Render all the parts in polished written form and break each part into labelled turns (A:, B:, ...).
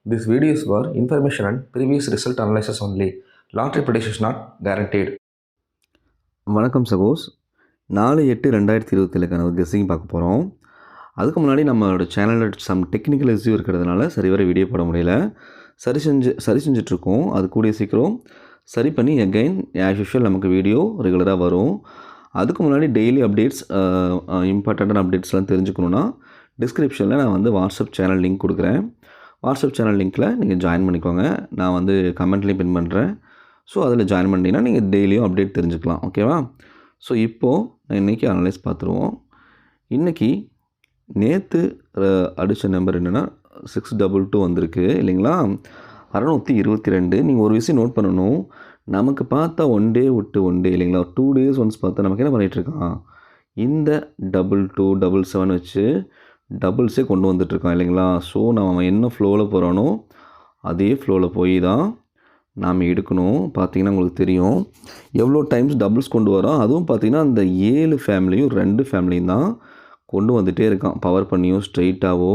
A: This video is for information and previous result analysis only. Lottery prediction is not guaranteed.
B: வணக்கம் சகோஸ். 4/8/2027க்கான ஒரு guessing பார்க்க போகிறோம். அதுக்கு முன்னாடி நம்மளோட சேனலில் சம் டெக்னிக்கல் இஷ்யூ இருக்கிறதுனால சரிவர வீடியோ போட முடியல. சரி செஞ்சிட்ருக்கோம். அது கூடிய சீக்கிரம் சரி பண்ணி அகைன் ஆஸ் யூஷுவல் நமக்கு வீடியோ ரெகுலராக வரும். அதுக்கு முன்னாடி டெய்லி அப்டேட்ஸ் இம்பார்ட்டண்ட்டான அப்டேட்ஸ்லாம் தெரிஞ்சுக்கணுன்னா டிஸ்கிரிப்ஷனில் நான் வாட்ஸ்அப் சேனல் லிங்க் கொடுக்குறேன். வாட்ஸ்அப் சேனல் லிங்க்கில் நீங்கள் ஜாயின் பண்ணிக்கோங்க. நான் கமெண்ட்லேயும் பின் பண்ணுறேன். ஸோ அதில் ஜாயின் பண்ணிங்கன்னா நீங்கள் டெய்லியும் அப்டேட் தெரிஞ்சுக்கலாம். ஓகேவா? ஸோ இப்போது நான் இன்றைக்கி அனலைஸ் பார்த்துருவோம். இன்றைக்கி நேற்று அடித்த நம்பர் என்னென்னா 622 வந்திருக்கு இல்லைங்களா? 622. நீங்கள் ஒரு விஷயம் நோட் பண்ணணும். நமக்கு பார்த்தா ஒன் டே விட்டு ஒன் டே இல்லைங்களா? 2 days ஒன்ஸ் பார்த்தா நமக்கு என்ன பண்ணிகிட்ருக்கான், இந்த 22 77 வச்சு டபுள்ஸே கொண்டு வந்துட்டுருக்கான் இல்லைங்களா? ஸோ நம்ம என்ன ஃப்ளோவில் போகிறானோ அதே ஃப்ளோவில் போய் தான் நாம் எடுக்கணும். பார்த்திங்கன்னா உங்களுக்கு தெரியும் எவ்வளோ டைம்ஸ் டபுள்ஸ் கொண்டு வரோம். அதுவும் பார்த்திங்கன்னா அந்த 7 ஃபேமிலியும் 2 ஃபேமிலியும் தான் கொண்டு வந்துகிட்டே இருக்கான். பவர் பண்ணியும் ஸ்ட்ரெயிட்டாகவோ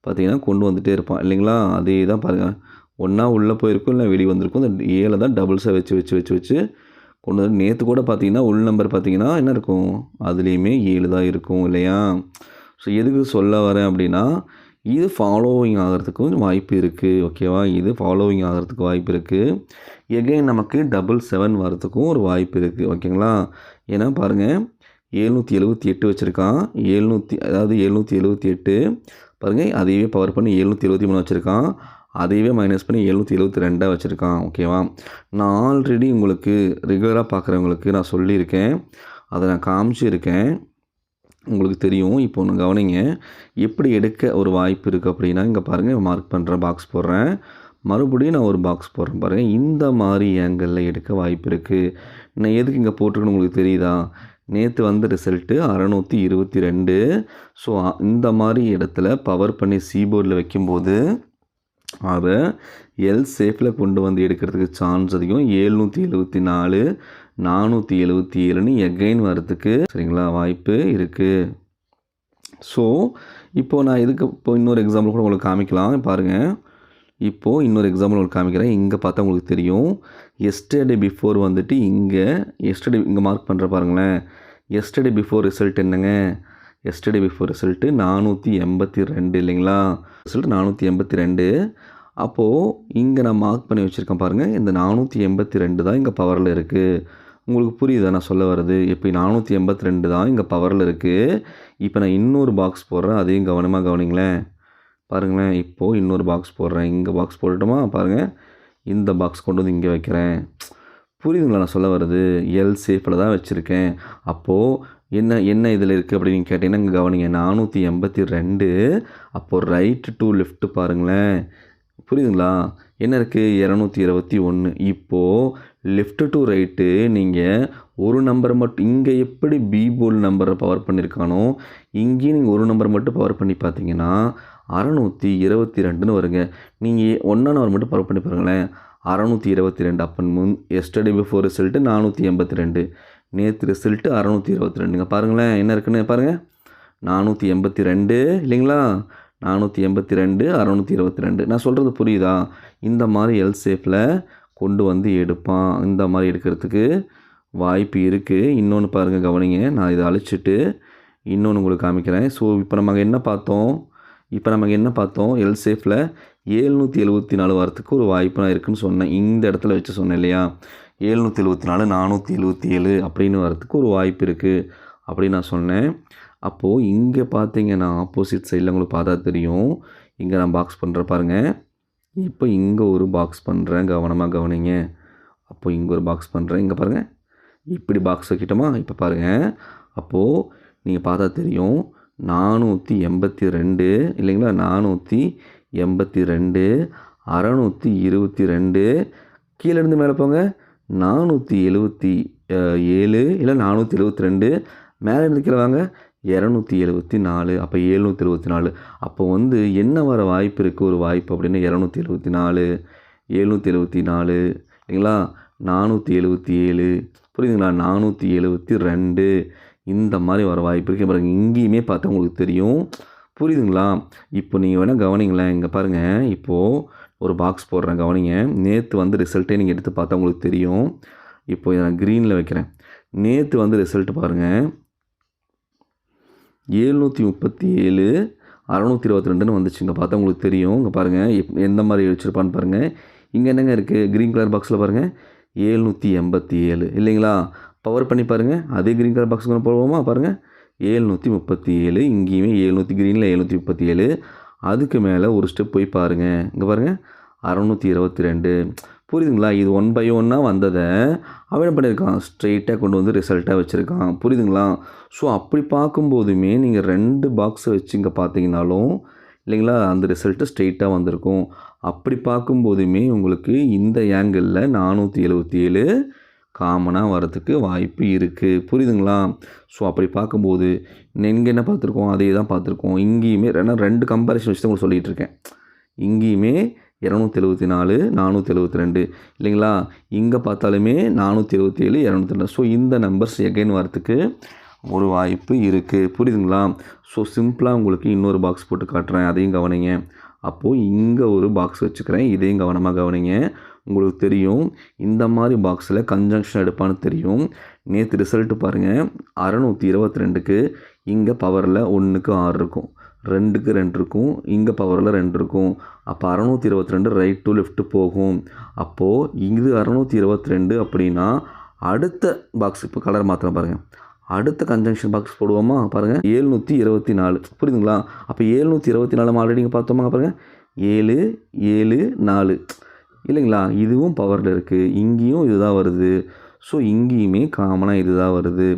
B: பார்த்திங்கன்னா கொண்டு வந்துகிட்டே இருப்பான் இல்லைங்களா? அதே தான் பாருங்கள், ஒன்றா உள்ளே போயிருக்கும் இல்லை வெளியே வந்திருக்கும். இந்த 7 தான் டபுள்ஸை வச்சு வச்சு வச்சு வச்சு கொண்டு வந்து நேற்று கூட பார்த்திங்கன்னா உள் நம்பர் பார்த்திங்கன்னா என்ன இருக்கும், அதுலேயுமே 7 தான் இருக்கும் இல்லையா? ஸோ எதுக்கு சொல்ல வரேன் அப்படின்னா, இது ஃபாலோவிங் ஆகிறதுக்கும் வாய்ப்பு இருக்குது. ஓகேவா? இது ஃபாலோவிங் ஆகிறதுக்கு வாய்ப்பு இருக்குது. எகைன் நமக்கு 777 வரதுக்கும் ஒரு வாய்ப்பு இருக்குது. ஓகேங்களா? ஏன்னா பாருங்கள், 778 வச்சுருக்கான். 778 பாருங்கள், அதையவே பவர் பண்ணி 773 வச்சுருக்கான். அதையவே மைனஸ் பண்ணி 772 வச்சுருக்கான். ஓகேவா? நான் ஆல்ரெடி உங்களுக்கு ரெகுலராக பார்க்குறவங்களுக்கு நான் சொல்லியிருக்கேன், அதை நான் காமிச்சிருக்கேன், உங்களுக்கு தெரியும். இப்போ ஒன்று கவனிங்க, எப்படி எடுக்க ஒரு வாய்ப்பு இருக்குது அப்படின்னா, இங்கே பாருங்கள், மார்க் பண்ணுறேன், பாக்ஸ் போடுறேன், மறுபடியும் நான் ஒரு பாக்ஸ் போடுறேன் பாருங்கள். இந்த மாதிரி ஏங்கிளில் எடுக்க வாய்ப்பு இருக்குது. நான் எதுக்கு இங்கே போட்டிருக்கேன்னு உங்களுக்கு தெரியுதா? நேற்று வந்த ரிசல்ட்டு 622. ஸோ இந்த மாதிரி இடத்துல பவர் பண்ணி சீபோர்டில் வைக்கும்போது அதை எல் சேஃபில் கொண்டு வந்து எடுக்கிறதுக்கு சான்ஸ் அதிகம். 774 477ன்னு எகைன் வரதுக்கு சரிங்களா வாய்ப்பு இருக்குது. ஸோ இப்போது நான் இப்போ இன்னொரு எக்ஸாம்பிள் கூட உங்களுக்கு காமிக்கலாம். பாருங்கள், இப்போது இன்னொரு எக்ஸாம்பிள் உங்களுக்கு காமிக்கிறேன். இங்கே பார்த்தா உங்களுக்கு தெரியும், எஸ்டர்டே பிஃபோர் இங்கே மார்க் பண்ணுற பாருங்களேன். எஸ்டர்டே பிஃபோர் ரிசல்ட் என்னங்க? எஸ்டர்டே பிஃபோர் ரிசல்ட்டு 482 இல்லைங்களா? ரிசல்ட் 482. அப்போது இங்கே நான் மார்க் பண்ணி வச்சுருக்கேன் பாருங்கள், இந்த 482 தான் இங்கே பவரில் இருக்குது. உங்களுக்கு புரியுதா நான் சொல்ல வர்றது? இப்போ 482 தான் இங்கே பவரில் இருக்குது. இப்போ நான் இன்னொரு பாக்ஸ் போடுறேன், அதையும் கவனமாக கவனிங்களேன். பாருங்களேன், இப்போது இன்னொரு பாக்ஸ் போடுறேன். இங்கே பாக்ஸ் போடட்டுமா? பாருங்கள், இந்த பாக்ஸ் கொண்டு வந்து இங்கே வைக்கிறேன். புரியுதுங்களா நான் சொல்ல வர்றது? எல் சேஃபில் தான் வச்சுருக்கேன். அப்போது என்ன இதில் இருக்குது அப்படின்னு நீங்கள் கேட்டிங்கன்னா இங்கே கவனிங்க, 482. அப்போது ரைட்டு டு லெஃப்ட்டு பாருங்களேன். புரியுதுங்களா? என்ன இருக்குது? 221. இப்போது லெஃப்ட்டு டு ரைட்டு நீங்கள் ஒரு நம்பரை மட்டும், இங்கே எப்படி பி போல் நம்பரை பவர் பண்ணியிருக்கானோ இங்கேயும் நீங்கள் ஒரு நம்பர் மட்டும் பவர் பண்ணி பார்த்தீங்கன்னா 622ன்னு வருங்க. நீங்கள் 1 நம்பர் மட்டும் பவர் பண்ணி பாருங்களேன், 622. அப்போ எஸ்டர்டே பிஃபோர் ரிசல்ட்டு 482, நேற்று ரிசல்ட்டு 622. பாருங்களேன் என்ன இருக்குன்னு பாருங்கள், 482 இல்லைங்களா? 482 622. நான் சொல்கிறது புரியுதா? இந்த மாதிரி எல் சேஃபில் கொண்டு வந்து எடுப்பான். இந்த மாதிரி எடுக்கிறதுக்கு வாய்ப்பு இருக்குது. இன்னொன்று பாருங்கள், கவனிங்க, நான் இதை அழிச்சிட்டு இன்னொன்று உங்களுக்கு காமிக்கிறேன். ஸோ இப்போ நம்ம என்ன பார்த்தோம்? எல் சேஃபில் 774 வரத்துக்கு ஒரு வாய்ப்பு நான் இருக்குதுன்னு சொன்னேன். இந்த இடத்துல வச்சு சொன்னேன் இல்லையா? 774 477 அப்படின்னு வரத்துக்கு ஒரு வாய்ப்பு இருக்குது அப்படின்னு நான் சொன்னேன். அப்போது இங்கே பார்த்தீங்கன்னா ஆப்போசிட் சைடில் உங்களுக்கு பார்த்தா தெரியும், இங்கே நான் பாக்ஸ் பண்ணுறேன் பாருங்கள். இப்போ இங்கே ஒரு பாக்ஸ் பண்ணுறேன், கவனமாக கவனிங்க. அப்போது இங்கே ஒரு பாக்ஸ் பண்ணுறேன், இங்கே பாருங்கள், இப்படி பாக்ஸ் வைக்கிட்டோமா? இப்போ பாருங்கள், அப்போது நீங்கள் பார்த்தா தெரியும் 482 இல்லைங்களா? 482 622. கீழேருந்து மேலே போங்க, 477 இல்லை 472. மேலே இருந்து கீழே வாங்க, 274. அப்போ 774. அப்போ என்ன வர வாய்ப்பு இருக்குது? ஒரு வாய்ப்பு அப்படின்னா 274 774 இல்லைங்களா? 477 புரியுதுங்களா? 472 இந்த மாதிரி வர வாய்ப்பு இருக்குது. பாருங்கள், இங்கேயுமே பார்த்தா உங்களுக்கு தெரியும், புரியுதுங்களா? இப்போ நீங்கள் வேணால் கவனிங்களேன். இங்கே பாருங்கள், இப்போது ஒரு பாக்ஸ் போடுறேன் கவனிங்க. நேற்று வந்து ரிசல்ட்டே நீங்கள் எடுத்து பார்த்தா உங்களுக்கு தெரியும். இப்போ இதை நான் க்ரீனில் வைக்கிறேன். நேற்று வந்து ரிசல்ட் பாருங்கள், 737 622ன்னு வந்துச்சு. இங்கே பார்த்தா உங்களுக்கு தெரியும். இங்கே பாருங்கள் எந்த மாதிரி வச்சுருப்பான்னு பாருங்கள். இங்கே என்னங்க இருக்குது, க்ரீன் கலர் பாக்ஸில் பாருங்கள் 787 இல்லைங்களா? பவர் பண்ணி பாருங்கள், அதே க்ரீன் கலர் பாக்ஸுக்கு போடுவோமா பாருங்கள், 737 இங்கேயுமே 700 க்ரீனில் 737. அதுக்கு மேலே ஒரு ஸ்டெப் போய் பாருங்கள், இங்கே பாருங்கள் 622. புரியுதுங்களா? இது 1 by 1 வந்ததை அவன் என்ன பண்ணியிருக்கான், ஸ்ட்ரெயிட்டாக கொண்டு வந்து ரிசல்ட்டாக வச்சுருக்கான். புரியுதுங்களா? ஸோ அப்படி பார்க்கும்போதுமே நீங்கள் 2 பாக்ஸை வச்சு இங்கே பார்த்தீங்கனாலும் இல்லைங்களா, அந்த ரிசல்ட்டு ஸ்ட்ரெயிட்டாக வந்திருக்கும். அப்படி பார்க்கும்போதுமே உங்களுக்கு இந்த ஆங்கிளில் 477 காமனாக வரதுக்கு வாய்ப்பு இருக்குது. புரியுதுங்களா? ஸோ அப்படி பார்க்கும்போது இங்கே என்ன பார்த்துருக்கோம், அதே தான் பார்த்துருக்கோம். இங்கேயுமே 2 கம்பேரிஷன் வச்சு தான் உங்களுக்கு சொல்லிகிட்டு இருக்கேன். இங்கேயுமே 274 472 இல்லைங்களா? இங்கே பார்த்தாலுமே 477 202. ஸோ இந்த நம்பர்ஸ் எகைன் வரத்துக்கு ஒரு வாய்ப்பு இருக்குது. புரியுதுங்களா? ஸோ சிம்பிளாக உங்களுக்கு இன்னொரு பாக்ஸ் போட்டு காட்டுறேன், அதையும் கவனிங்க. அப்போது இங்கே ஒரு பாக்ஸ் வச்சுக்கிறேன், இதையும் கவனமாக கவனிங்க. உங்களுக்கு தெரியும் இந்த மாதிரி பாக்ஸில் கன்ஜங்ஷன் எடுப்பான்னு தெரியும். நேற்று ரிசல்ட்டு பாருங்கள், 622க்கு இங்கே பவரில் 1க்கு 6 இருக்கும், 2க்கு 2 இருக்கும், இங்கே பவரில் 2 இருக்கும். அப்போ 622 ரைட் டு லெஃப்ட் போகும். அப்போது இது 622 அப்படின்னா அடுத்த பாக்ஸ் இப்போ கலர் மாத்திரம் பாருங்கள், அடுத்த கன்ஜங்ஷன் பாக்ஸ் போடுவோமா பாருங்கள், 724. புரியுதுங்களா? அப்போ 724 நம்ம ஆல்ரெடி இங்கே பார்த்தோமா பாருங்கள், 7 7 4 இல்லைங்களா? இதுவும் பவரில் இருக்குது, இங்கேயும் இதுதான் வருது. ஸோ இங்கேயுமே காமனாக இதுதான் வருது.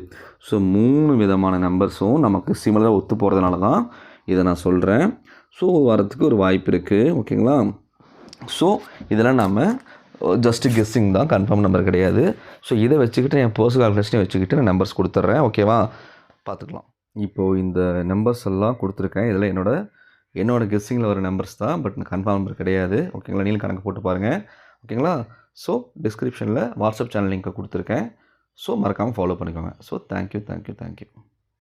B: ஸோ 3 விதமான நம்பர்ஸும் நமக்கு சிமிலராக ஒத்து போகிறதுனால தான் இதை நான் சொல்கிறேன். ஸோ வரத்துக்கு ஒரு வாய்ப்பு இருக்குது. ஓகேங்களா? ஸோ இதெல்லாம் நம்ம ஜஸ்ட்டு கெஸ்ஸிங் தான், கன்ஃபார்ம் நம்பர் கிடையாது. ஸோ இதை வச்சுக்கிட்டு என் பர்சனல் கால்குலேஷனை வச்சுக்கிட்டு நான் நம்பர்ஸ் கொடுத்துட்றேன். ஓகேவா? பார்த்துக்கலாம். இப்போது இந்த நம்பர்ஸ் எல்லாம் கொடுத்துருக்கேன். இதில் என்னோட கெஸ்ஸிங்கில் வர நம்பர்ஸ் தான், பட் கன்ஃபார்ம் நம்பர் கிடையாது. ஓகேங்களா? நீங்களும் கணக்கு போட்டு பாருங்கள். ஓகேங்களா? ஸோ டிஸ்கிரிப்ஷனில் வாட்ஸ்அப் சேனல் லிங்க்கை கொடுத்துருக்கேன். ஸோ மறக்காமல் ஃபாலோ பண்ணிக்கோங்க. So thank you.